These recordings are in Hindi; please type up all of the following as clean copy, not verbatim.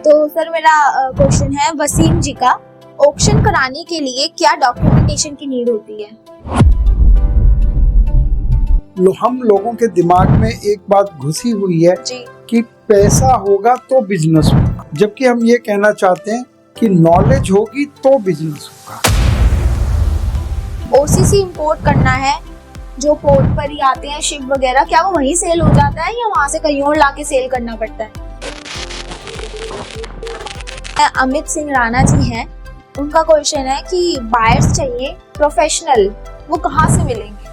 तो सर मेरा क्वेश्चन है वसीम जी का, ऑक्शन कराने के लिए क्या डॉक्यूमेंटेशन की नीड होती है? हम लोगों के दिमाग में एक बात घुसी हुई है जी। कि पैसा होगा तो बिजनेस होगा, जबकि हम ये कहना चाहते हैं कि नॉलेज होगी तो बिजनेस होगा। ओसीसी इंपोर्ट करना है, जो पोर्ट पर ही आते हैं शिप वगैरह, क्या वो वहीं सेल हो जाता है या वहां से कहीं और लाके सेल करना पड़ता है? अमित सिंह राणा जी हैं, उनका क्वेश्चन है कि बायर्स चाहिए प्रोफेशनल, वो कहाँ से मिलेंगे?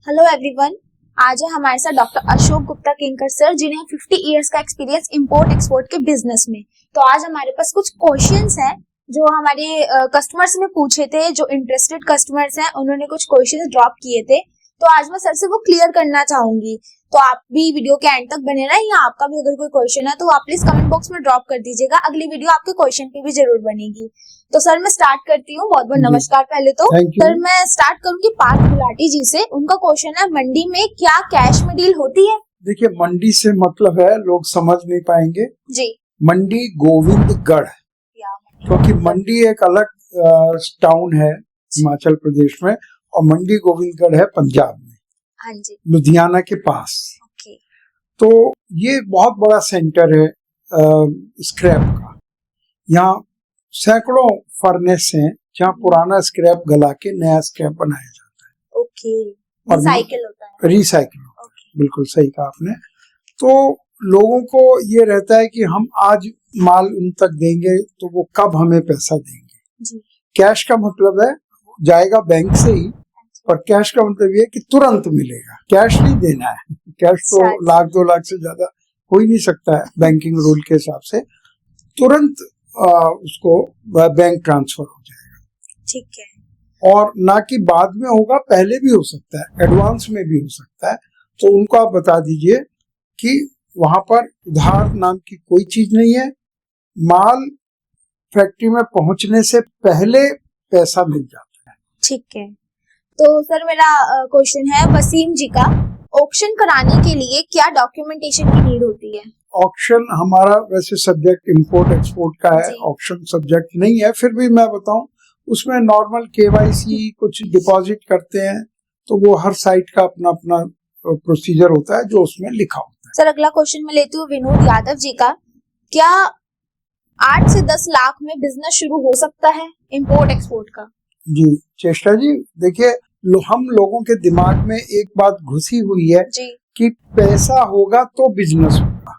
हेलो एवरीवन, आज है हमारे साथ डॉक्टर अशोक गुप्ता किंकर सर, जिन्हें 50 इयर्स का एक्सपीरियंस इंपोर्ट एक्सपोर्ट के बिजनेस में। तो आज हमारे पास कुछ क्वेश्चंस हैं जो हमारे कस्टमर्स ने पूछे थे, जो इंटरेस्टेड कस्टमर्स हैं उन्होंने कुछ क्वेश्चंस ड्रॉप किए थे, तो आज मैं सर से वो क्लियर करना चाहूंगी। तो आप भी वीडियो के एंड तक बने रहें, या आपका भी अगर कोई क्वेश्चन है तो आप प्लीज कमेंट बॉक्स में ड्रॉप कर दीजिएगा, अगली वीडियो आपके क्वेश्चन पे भी जरूर बनेगी। तो सर मैं स्टार्ट करती हूँ। बहुत बहुत नमस्कार। पहले तो सर मैं स्टार्ट करूंगी पार्थ गुलाटी जी से। उनका क्वेश्चन है मंडी में क्या कैश में डील होती है? देखिए, मंडी से मतलब है, लोग समझ नहीं पाएंगे जी, मंडी गोविंदगढ़, क्योंकि मंडी एक अलग टाउन है हिमाचल प्रदेश में और मंडी गोविंदगढ़ है पंजाब में। हाँ जी, लुधियाना के पास। ओके। तो ये बहुत बड़ा सेंटर है स्क्रैप का। यहाँ सैकड़ों फर्नेस हैं जहाँ पुराना स्क्रैप गला के नया स्क्रैप बनाया जाता है। ओके, रिसाइकिल होता है। रिसाइकिल होता है, बिल्कुल सही कहा आपने। तो लोगों को ये रहता है कि हम आज माल उन तक देंगे तो वो कब हमें पैसा देंगे। जी। कैश का मतलब है जाएगा बैंक से ही, और कैश का मतलब ये कि तुरंत मिलेगा, कैश नहीं देना है। कैश तो लाख 2 लाख से ज्यादा हो ही नहीं सकता है बैंकिंग रूल के हिसाब से। तुरंत उसको बैंक ट्रांसफर हो जाएगा। ठीक है। और ना कि बाद में होगा, पहले भी हो सकता है, एडवांस में भी हो सकता है। तो उनको आप बता दीजिए कि वहां पर उधार नाम की कोई चीज नहीं है। माल फैक्ट्री में पहुंचने से पहले पैसा मिल जाता है। ठीक है। तो सर मेरा क्वेश्चन है वसीम जी का, ऑक्शन कराने के लिए क्या डॉक्यूमेंटेशन की नीड होती है? ऑक्शन हमारा वैसे सब्जेक्ट इंपोर्ट एक्सपोर्ट का है, ऑक्शन सब्जेक्ट नहीं है, फिर भी मैं बताऊं उसमें नॉर्मल केवाईसी कुछ डिपॉजिट करते हैं, तो वो हर साइट का अपना अपना प्रोसीजर होता है जो उसमें लिखा होता है। सर अगला क्वेश्चन मैं लेती हूँ विनोद यादव जी का, क्या 8 से 10 लाख में बिजनेस शुरू हो सकता है इंपोर्ट एक्सपोर्ट का? जी चेष्टा जी, देखिए हम लोगों के दिमाग में एक बात घुसी हुई है जी, कि पैसा होगा तो बिजनेस होगा,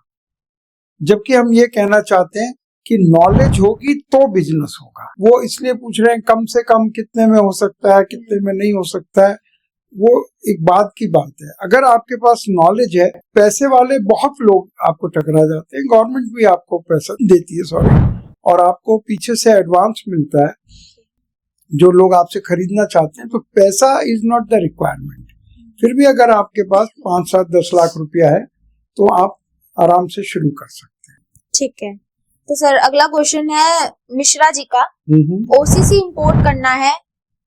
जबकि हम ये कहना चाहते हैं कि नॉलेज होगी तो बिजनेस होगा। वो इसलिए पूछ रहे हैं कम से कम कितने में हो सकता है, कितने में नहीं हो सकता है, वो एक बात की बात है। अगर आपके पास नॉलेज है, पैसे वाले बहुत लोग आपको टकरा जाते हैं, गवर्नमेंट भी आपको पैसा देती है और आपको पीछे से एडवांस मिलता है जो लोग आपसे खरीदना चाहते हैं। तो पैसा इज नॉट द रिक्वायरमेंट। फिर भी अगर आपके पास 5, 7, 10 लाख रुपया है तो आप आराम से शुरू कर सकते हैं। ठीक है। तो सर अगला क्वेश्चन है मिश्रा जी का, ओसीसी इंपोर्ट करना है,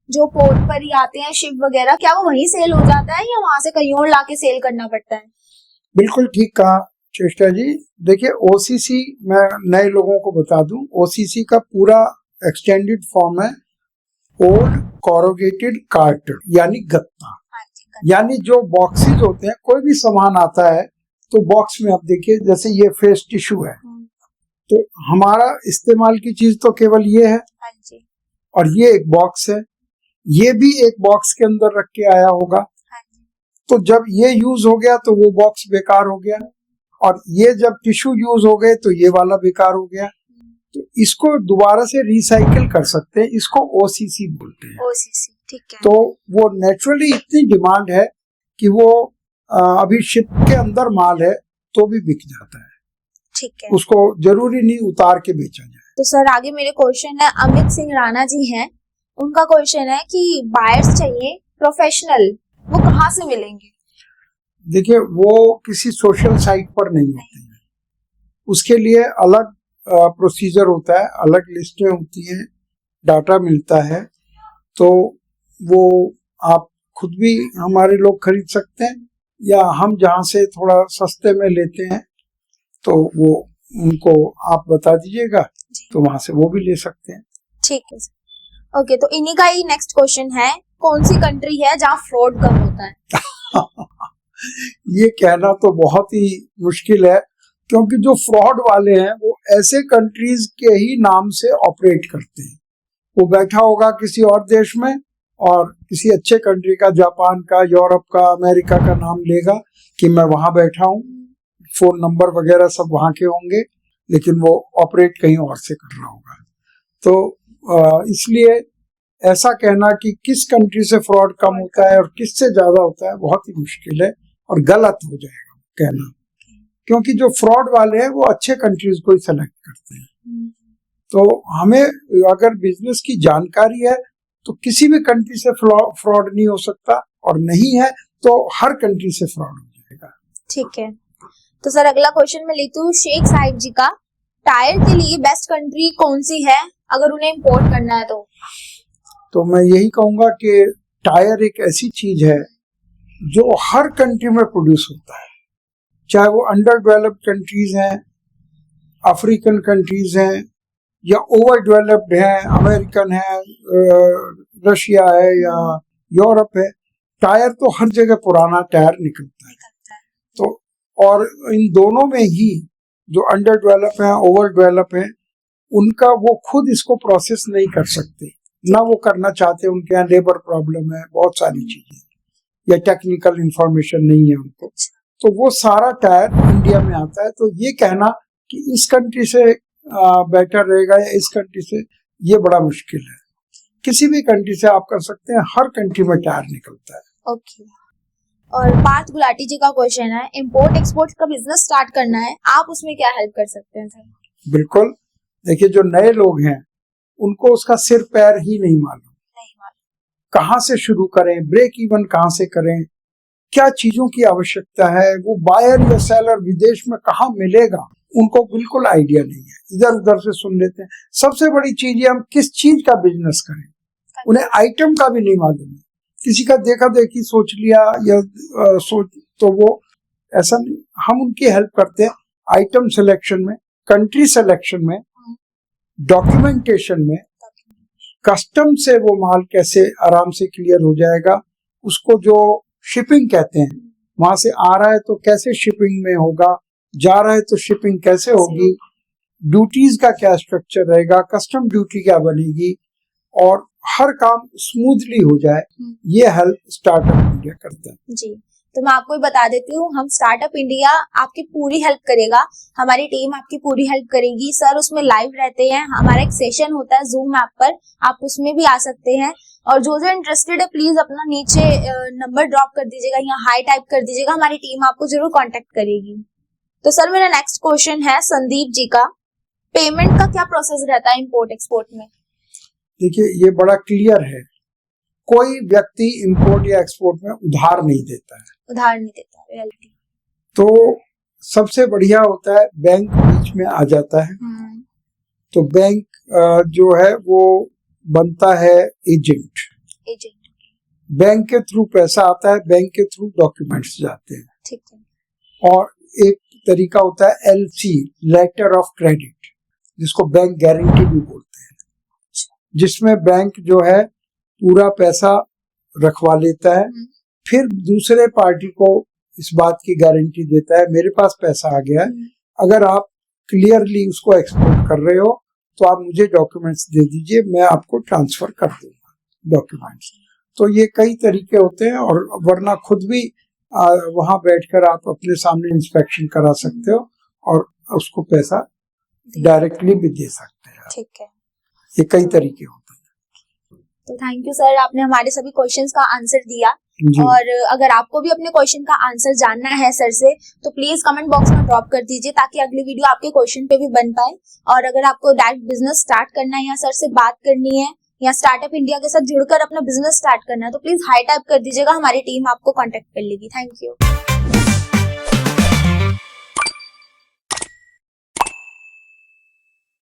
जो पोर्ट पर ही आते हैं शिप वगैरह, क्या वो वहीं सेल हो जाता है या वहां से कहीं और लाके सेल करना पड़ता है? बिल्कुल ठीक कहा चेष्टा जी। देखिए ओसीसी, मैं नए लोगों को बता दूं, ओसीसी का पूरा एक्सटेंडेड फॉर्म है ओल्ड कोरोगेटेड कार्टन, यानी गत्ता। यानी जो बॉक्सेस होते हैं, कोई भी सामान आता है तो बॉक्स में आप देखिए, जैसे ये फेस टिश्यू है, तो हमारा इस्तेमाल की चीज तो केवल ये है, और ये एक बॉक्स है, ये भी एक बॉक्स के अंदर रख के आया होगा। तो जब ये यूज हो गया तो वो बॉक्स बेकार हो गया, और ये जब टिश्यू यूज हो गए तो ये वाला बेकार हो गया। तो इसको दोबारा से रिसाइकिल कर सकते हैं, इसको ओसीसी बोलते हैं। ओसीसी, ठीक है। तो वो नेचुरली इतनी डिमांड है कि वो अभी शिप के अंदर माल है तो भी बिक जाता है। ठीक है, उसको जरूरी नहीं उतार के बेचा जाए। तो सर आगे मेरे क्वेश्चन है अमित सिंह राणा जी हैं, उनका क्वेश्चन है कि बायर्स चाहिए प्रोफेशनल, वो कहाँ से मिलेंगे? देखिए वो किसी सोशल साइट पर नहीं होते हैं, उसके लिए अलग प्रोसीजर होता है, अलग लिस्टें होती हैं, डाटा मिलता है। तो वो आप खुद भी हमारे लोग खरीद सकते हैं, या हम जहाँ से थोड़ा सस्ते में लेते हैं तो वो उनको आप बता दीजिएगा, जी। तो वहां से वो भी ले सकते हैं। ठीक है सर। ओके, तो इन्हीं का ही नेक्स्ट क्वेश्चन है, कौन सी कंट्री है जहाँ फ्रॉड कम होता है? ये कहना तो बहुत ही मुश्किल है, क्योंकि जो फ्रॉड वाले हैं वो ऐसे कंट्रीज के ही नाम से ऑपरेट करते हैं। वो बैठा होगा किसी और देश में और किसी अच्छे कंट्री का, जापान का, यूरोप का, अमेरिका का नाम लेगा कि मैं वहां बैठा हूँ, फोन नंबर वगैरह सब वहां के होंगे, लेकिन वो ऑपरेट कहीं और से कर रहा होगा। तो इसलिए ऐसा कहना कि किस कंट्री से फ्रॉड कम होता है और किससे ज्यादा होता है बहुत ही मुश्किल है और गलत हो जाएगा कहना, क्योंकि जो फ्रॉड वाले हैं वो अच्छे कंट्रीज को ही सेलेक्ट करते हैं। तो हमें अगर बिजनेस की जानकारी है तो किसी भी कंट्री से फ्रॉड नहीं हो सकता, और नहीं है तो हर कंट्री से फ्रॉड हो जाएगा। ठीक है, तो सर अगला क्वेश्चन मैं लेती हूँ शेख साहिब जी का, टायर के लिए बेस्ट कंट्री कौन सी है अगर उन्हें इंपोर्ट करना है तो मैं यही कहूंगा कि टायर एक ऐसी चीज है जो हर कंट्री में प्रोड्यूस होता है, चाहे वो अंडर डेवलप्ड कंट्रीज हैं, अफ्रीकन कंट्रीज हैं, या ओवर डेवलप्ड हैं, अमेरिकन है, रशिया है या यूरोप है। टायर तो हर जगह पुराना टायर निकलता है। तो और इन दोनों में ही जो अंडर डेवलप है, ओवर डेवलप है, उनका वो खुद इसको प्रोसेस नहीं कर सकते, ना वो करना चाहते, उनके यहाँ लेबर प्रॉब्लम है, बहुत सारी चीजें, या टेक्निकल इंफॉर्मेशन नहीं है उनको, तो वो सारा टायर इंडिया में आता है। तो ये कहना कि इस कंट्री से बेटर रहेगा या इस कंट्री से, ये बड़ा मुश्किल है। किसी भी कंट्री से आप कर सकते हैं, हर कंट्री में टायर निकलता है। ओके। और पार्थ गुलाटी जी का क्वेश्चन है, इंपोर्ट एक्सपोर्ट का बिजनेस स्टार्ट करना है, आप उसमें क्या हेल्प कर सकते हैं सर? बिल्कुल, देखिए जो नए लोग हैं उनको उसका सिर पैर ही नहीं मालूम, कहाँ से शुरू करें, ब्रेक इवन कहाँ से करें, क्या चीजों की आवश्यकता है, वो बायर या सेलर विदेश में कहाँ मिलेगा, उनको बिल्कुल आइडिया नहीं है, इधर उधर से सुन लेते हैं। सबसे बड़ी चीज है हम किस चीज का बिजनेस करें, उन्हें आइटम का भी नहीं मालूम है। किसी का देखा देखी सोच लिया या सोच, तो वो ऐसा नहीं। हम उनकी हेल्प करते हैं आइटम सिलेक्शन में, कंट्री सिलेक्शन में, डॉक्यूमेंटेशन में, कस्टम से वो माल कैसे आराम से क्लियर हो जाएगा, उसको जो शिपिंग कहते हैं, वहां से आ रहा है तो कैसे शिपिंग में होगा, जा रहा है तो शिपिंग कैसे होगी, ड्यूटीज का क्या स्ट्रक्चर रहेगा, कस्टम ड्यूटी क्या बनेगी, और हर काम स्मूथली हो जाए, ये हेल्प स्टार्टअप इंडिया करता है। जी, तो मैं आपको बता देती हूँ, हम स्टार्टअप इंडिया आपकी पूरी हेल्प करेगा, हमारी टीम आपकी पूरी हेल्प करेगी सर। उसमें लाइव रहते हैं, हमारा एक सेशन होता है जूम ऐप पर, आप उसमें भी आ सकते हैं। और जो इंटरेस्टेड है प्लीज अपना नीचे नंबर ड्रॉप कर दीजिएगा या हाई टाइप कर दीजिएगा, हमारी टीम आपको जरूर कॉन्टेक्ट करेगी। तो सर मेरा नेक्स्ट क्वेश्चन है संदीप जी का, पेमेंट का क्या प्रोसेस रहता है इंपोर्ट एक्सपोर्ट में? देखिए ये बड़ा क्लियर है, कोई व्यक्ति इंपोर्ट या एक्सपोर्ट में उधार नहीं देता है, उधार नहीं देता रियलिटी। तो सबसे बढ़िया होता है बैंक बीच में आ जाता है। तो बैंक जो है वो बनता है एजेंट, बैंक के थ्रू पैसा आता है, बैंक के थ्रू डॉक्यूमेंट्स जाते हैं। ठीक है। और एक तरीका होता है LC, लेटर ऑफ क्रेडिट, जिसको बैंक गारंटी भी बोलते हैं, जिसमें बैंक जो है पूरा पैसा रखवा लेता है, फिर दूसरे पार्टी को इस बात की गारंटी देता है मेरे पास पैसा आ गया है, अगर आप क्लियरली उसको एक्सपोर्ट कर रहे हो तो आप मुझे डॉक्यूमेंट्स दे दीजिए, मैं आपको ट्रांसफर कर दूंगा डॉक्यूमेंट्स। तो ये कई तरीके होते हैं, और वरना खुद भी वहां बैठकर आप अपने सामने इंस्पेक्शन करा सकते हो और उसको पैसा डायरेक्टली भी दे सकते हैं। ठीक है, ये कई तरीके होते हैं। तो थैंक यू सर, आपने हमारे सभी क्वेश्चंस का आंसर दिया। और अगर आपको भी अपने क्वेश्चन का आंसर जानना है सर से, तो प्लीज कमेंट बॉक्स में ड्रॉप कर दीजिए, ताकि अगली वीडियो आपके क्वेश्चन पे भी बन पाए। और अगर आपको डायरेक्ट बिजनेस स्टार्ट करना है या सर से बात करनी है या स्टार्टअप इंडिया के साथ जुड़कर अपना बिजनेस स्टार्ट करना है, तो प्लीज हाई टाइप कर दीजिएगा, हमारी टीम आपको कांटेक्ट कर लेगी। Thank you.